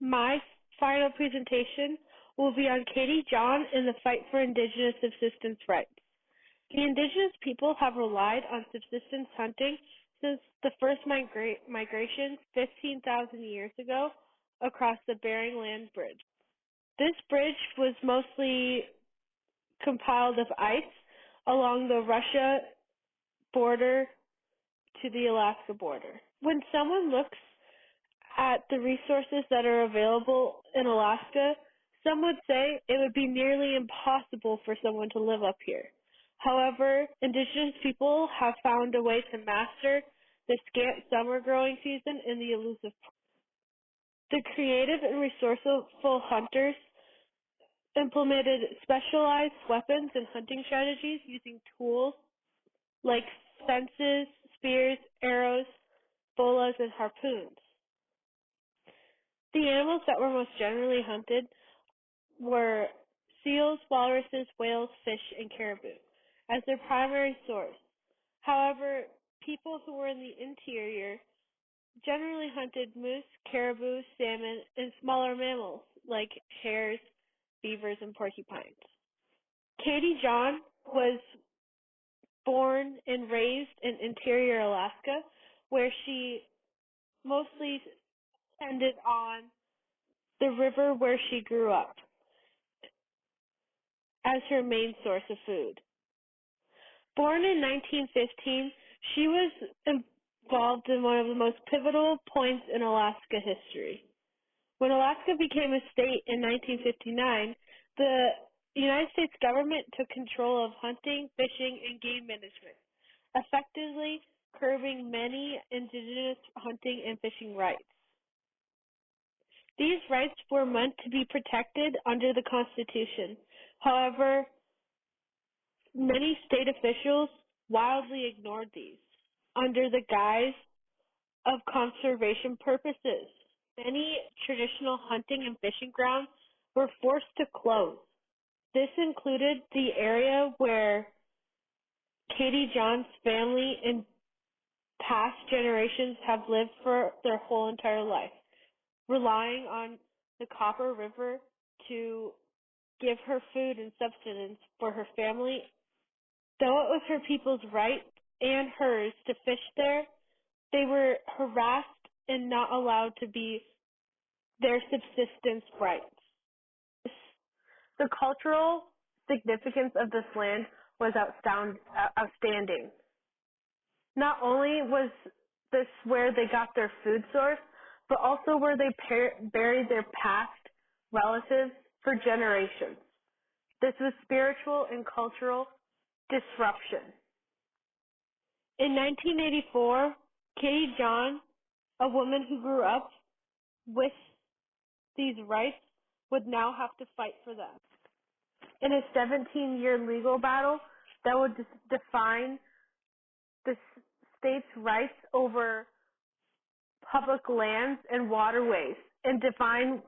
My final presentation will be on Katie John and the fight for indigenous subsistence rights. The indigenous people have relied on subsistence hunting since the first migration 15,000 years ago across the Bering Land Bridge. This bridge was mostly compiled of ice along the Russia border to the Alaska border. When someone looks at the resources that are available in Alaska, some would say it would be nearly impossible for someone to live up here. However, indigenous people have found a way to master the scant summer growing season in the elusive. The creative and resourceful hunters implemented specialized weapons and hunting strategies using tools like fences, spears, arrows, bolas, and harpoons. The animals that were most generally hunted were seals, walruses, whales, fish, and caribou as their primary source. However, people who were in the interior generally hunted moose, caribou, salmon, and smaller mammals like hares, beavers, and porcupines. Katie John was born and raised in interior Alaska, where she mostly depended on the river where she grew up as her main source of food. Born in 1915, she was involved in one of the most pivotal points in Alaska history. When Alaska became a state in 1959, the United States government took control of hunting, fishing, and game management, effectively curbing many indigenous hunting and fishing rights. These rights were meant to be protected under the Constitution. However, many state officials wildly ignored these under the guise of conservation purposes. Many traditional hunting and fishing grounds were forced to close. This included the area where Katie John's family and past generations have lived for their whole entire life, relying on the Copper River to give her food and sustenance for her family. Though it was her people's right and hers to fish there, they were harassed and not allowed to be their subsistence rights. The cultural significance of this land was outstanding. Not only was this where they got their food source, but also where they buried their past relatives for generations. This was spiritual and cultural disruption. In 1984, Katie John, a woman who grew up with these rights, would now have to fight for them. In a 17-year legal battle that would define the state's rights over public lands and waterways and define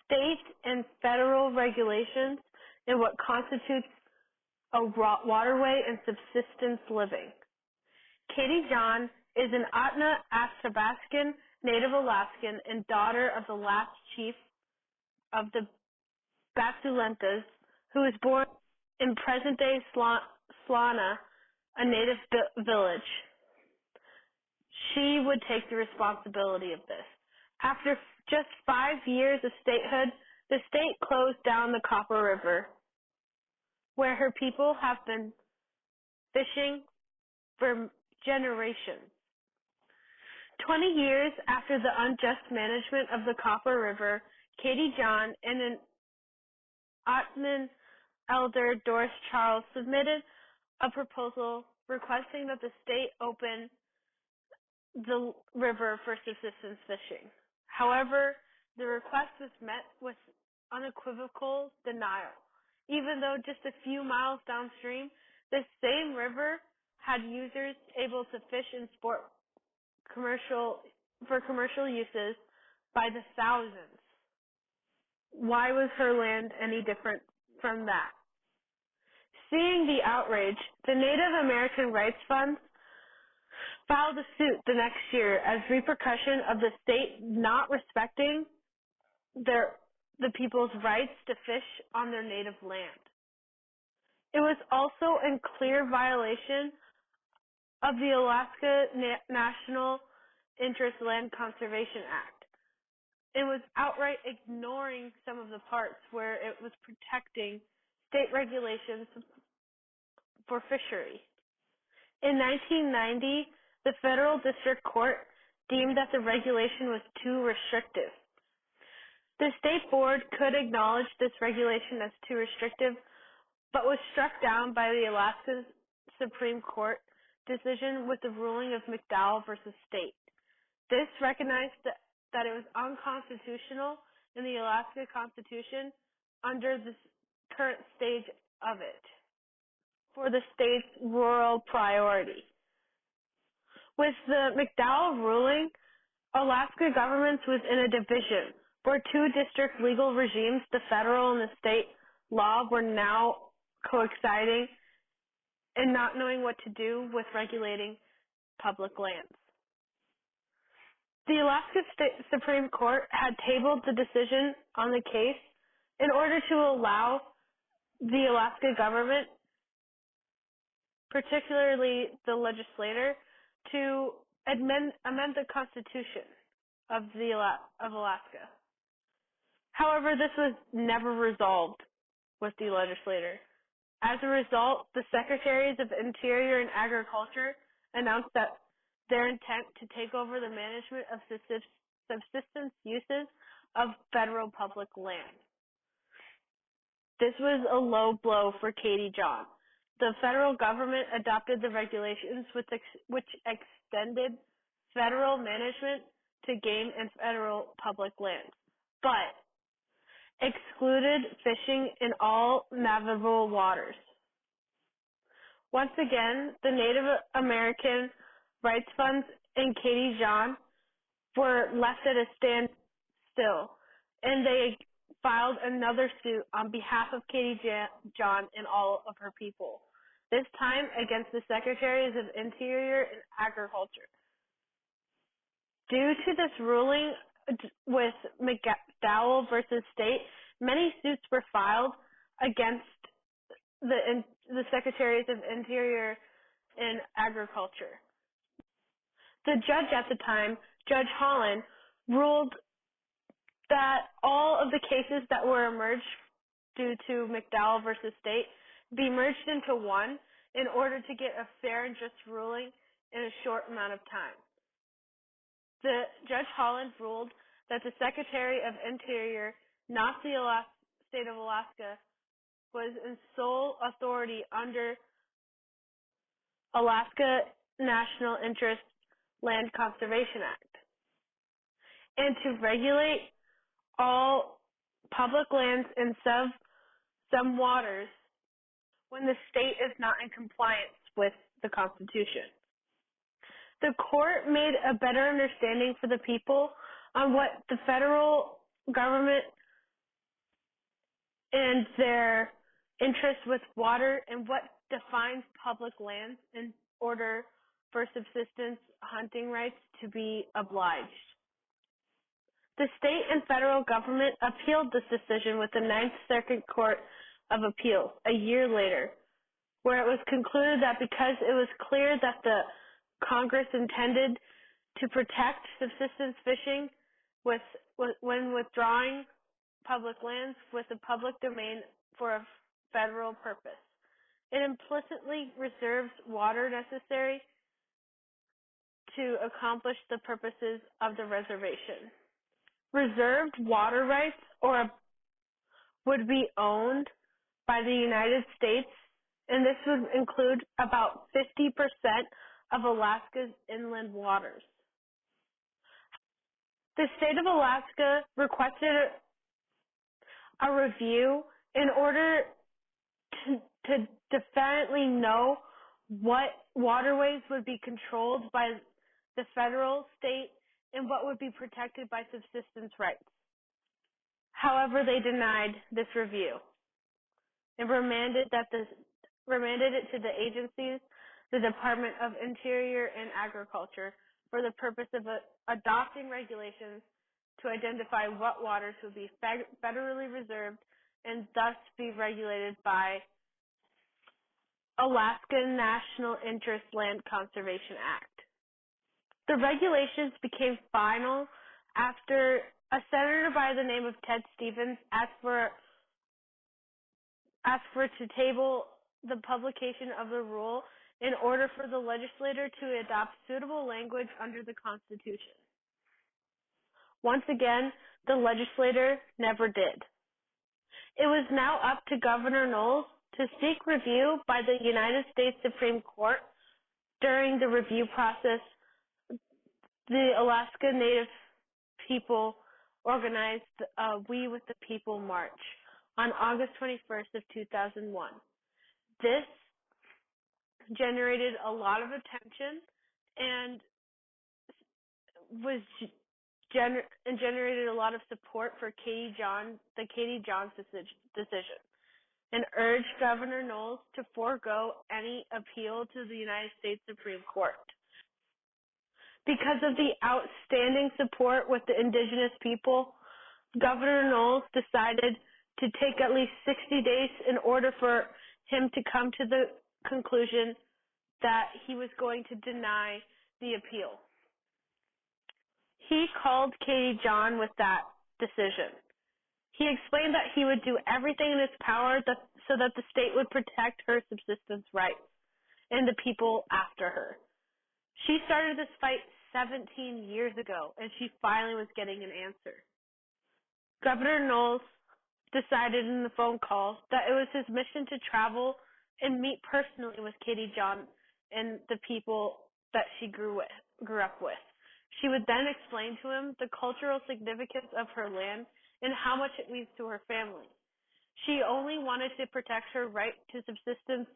state and federal regulations in what constitutes a waterway and subsistence living. Katie John is an Athabascan Native Alaskan and daughter of the last chief of the Batsulentas, who was born in present-day Slana, a native village. She would take the responsibility of this. After just 5 years of statehood, the state closed down the Copper River, where her people have been fishing for generations. 20 years after the unjust management of the Copper River, Katie John and an Ottoman elder, Doris Charles, submitted a proposal requesting that the state open the river for subsistence fishing. However, the request was met with unequivocal denial, even though just a few miles downstream, this same river had users able to fish and sport for commercial uses by the thousands. Why was her land any different from that? Seeing the outrage, the Native American Rights Fund filed a suit the next year as repercussion of the state not respecting the people's rights to fish on their native land. It was also in clear violation of the Alaska National Interest Land Conservation Act. It was outright ignoring some of the parts where it was protecting state regulations for fishery. In 1990, the federal district court deemed that the regulation was too restrictive. The state board could acknowledge this regulation as too restrictive, but was struck down by the Alaska Supreme Court decision with the ruling of McDowell versus State. This recognized that it was unconstitutional in the Alaska Constitution under the current stage of it for the state's rural priority. With the McDowell ruling, Alaska governments was in a division where two district legal regimes, the federal and the state law, were now coexisting and not knowing what to do with regulating public lands. The Alaska Supreme Court had tabled the decision on the case in order to allow the Alaska government, particularly the legislature, to amend the Constitution of Alaska. However, this was never resolved with the legislature. As a result, the Secretaries of Interior and Agriculture announced that their intent to take over the management of subsistence uses of federal public land. This was a low blow for Katie John. The federal government adopted the regulations which extended federal management to game and federal public lands, but excluded fishing in all navigable waters. Once again, the Native American Rights Funds and Katie John were left at a standstill, and they filed another suit on behalf of Katie John and all of her people, this time against the Secretaries of Interior and Agriculture. Due to this ruling with McDowell versus State, many suits were filed against the Secretaries of Interior and Agriculture. The judge at the time, Judge Holland, ruled that all of the cases that were emerged due to McDowell versus State be merged into one in order to get a fair and just ruling in a short amount of time. Judge Holland ruled that the Secretary of Interior, not the state of Alaska, was in sole authority under Alaska National Interest Land Conservation Act, and to regulate all public lands in some waters when the state is not in compliance with the Constitution. The court made a better understanding for the people on what the federal government and their interest with water and what defines public lands in order for subsistence hunting rights to be obliged. The state and federal government appealed this decision with the Ninth Circuit Court of Appeals a year later, where it was concluded that because it was clear that the Congress intended to protect subsistence fishing when withdrawing public lands with the public domain for a federal purpose, it implicitly reserves water necessary to accomplish the purposes of the reservation. Reserved water rights would be owned by the United States, and this would include about 50% of Alaska's inland waters. The state of Alaska requested a review in order to definitely know what waterways would be controlled by the federal, state, and what would be protected by subsistence rights. However, they denied this review and remanded it to the agencies, the Department of Interior and Agriculture, for the purpose of adopting regulations to identify what waters would be federally reserved and thus be regulated by Alaska National Interest Land Conservation Act. The regulations became final after a senator by the name of Ted Stevens asked for to table the publication of the rule in order for the legislature to adopt suitable language under the Constitution. Once again, the legislature never did. It was now up to Governor Knowles to seek review by the United States Supreme Court. During the review process, the Alaska Native people organized a We with the People March on August 21st of 2001. This generated a lot of attention and generated a lot of support for the Katie Johns decision, and urged Governor Knowles to forego any appeal to the United States Supreme Court. Because of the outstanding support with the indigenous people, Governor Knowles decided to take at least 60 days in order for him to come to the conclusion that he was going to deny the appeal. He called Katie John with that decision. He explained that he would do everything in his power so that the state would protect her subsistence rights and the people after her. She started this fight 17 years ago, and she finally was getting an answer. Governor Knowles decided in the phone call that it was his mission to travel and meet personally with Katie John and the people that she grew up with. She would then explain to him the cultural significance of her land and how much it means to her family. She only wanted to protect her right to subsistence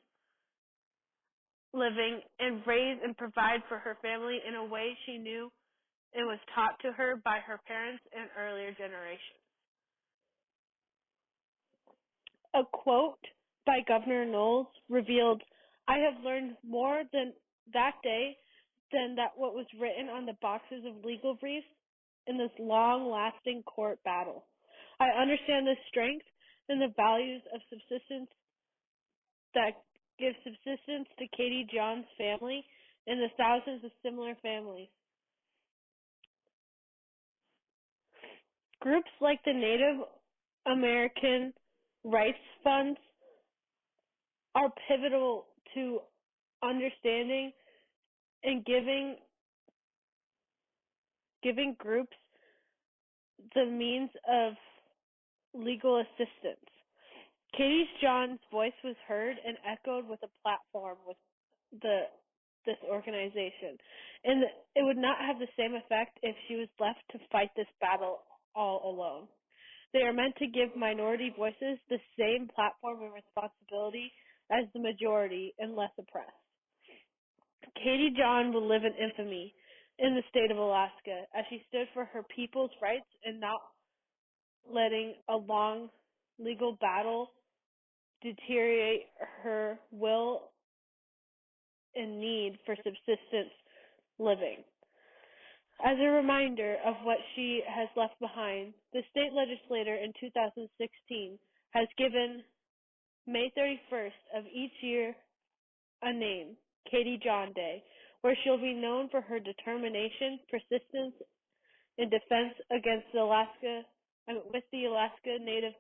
living and raise and provide for her family in a way she knew and was taught to her by her parents and earlier generations. A quote by Governor Knowles revealed, "I have learned more than that day than that what was written on the boxes of legal briefs in this long-lasting court battle. I understand the strength and the values of subsistence that give subsistence to Katie John's family and the thousands of similar families. Groups like the Native American Rights Funds are pivotal to understanding and giving groups the means of legal assistance. Katie John's voice was heard and echoed with a platform with this organization, and it would not have the same effect if she was left to fight this battle all alone. They are meant to give minority voices the same platform and responsibility as the majority and less oppressed. Katie John will live in infamy in the state of Alaska as she stood for her people's rights and not letting a long legal battle deteriorate her will and need for subsistence living. As a reminder of what she has left behind, the state legislature in 2016 has given May 31st of each year a name, Katie John Day, where she'll be known for her determination, persistence, and defense against with the Alaska Native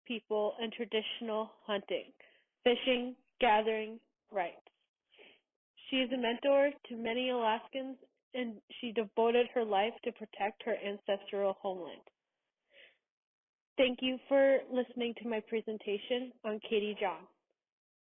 people and traditional hunting, fishing, gathering rights. She is a mentor to many Alaskans, and she devoted her life to protect her ancestral homeland. Thank you for listening to my presentation on Katie John.